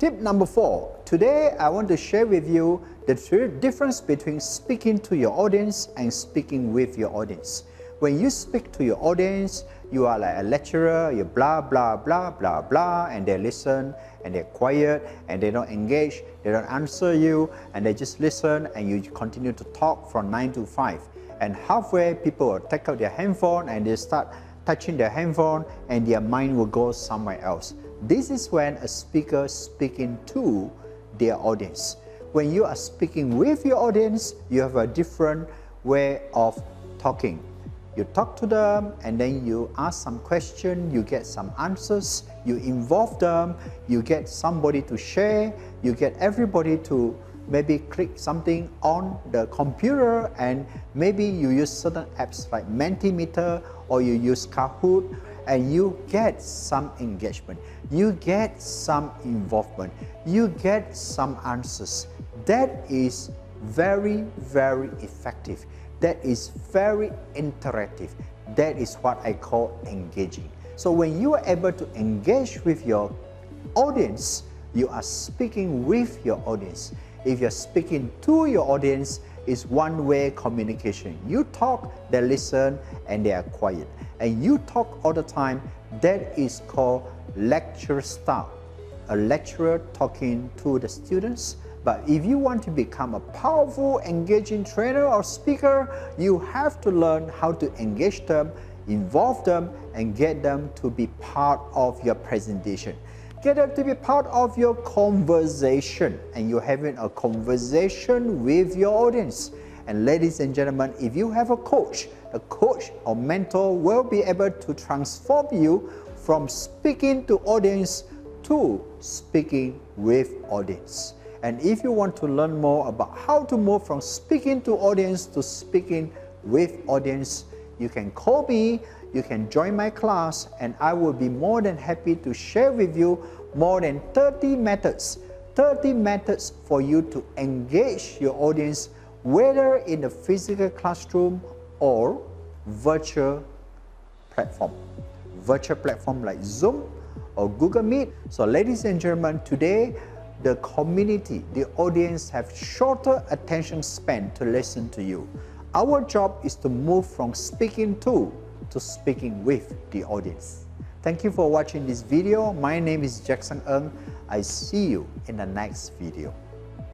Tip number 4. Today, I want to share with you the difference between speaking to your audience and speaking with your audience. When you speak to your audience, you are like a lecturer, you blah, blah, blah, blah, blah, and they listen, and they're quiet, and they don't engage, they don't answer you, and they just listen, and you continue to talk from 9 to 5. And halfway, people will take out their handphone, and they start touching their handphone, and their mind will go somewhere else. This is when a speaker is speaking to their audience. When you are speaking with your audience, you have a different way of talking. You talk to them, and then you ask some questions, you get some answers, you involve them, you get somebody to share, you get everybody to maybe click something on the computer, and maybe you use certain apps like Mentimeter or you use Kahoot, and you get some engagement, you get some involvement, you get some answers. That is very, very effective. That is very interactive. That is what I call engaging. So when you are able to engage with your audience, you are speaking with your audience. If you're speaking to your audience, it's one-way communication. You talk, they listen, and they are quiet. And you talk all the time, that is called lecture style. A lecturer talking to the students. But if you want to become a powerful, engaging trainer or speaker, you have to learn how to engage them, involve them, and get them to be part of your presentation. Get them to be part of your conversation, and you're having a conversation with your audience. And ladies and gentlemen, if you have a coach or mentor will be able to transform you from speaking to audience to speaking with audience. And if you want to learn more about how to move from speaking to audience to speaking with audience, you can call me, you can join my class, and I will be more than happy to share with you more than 30 methods. 30 methods for you to engage your audience, whether in the physical classroom or virtual platform. Virtual platform like Zoom or Google Meet. So ladies and gentlemen, today the community, the audience have shorter attention span to listen to you. Our job is to move from speaking to speaking with the audience. Thank you for watching this video. My name is Jackson Ng. I see you in the next video.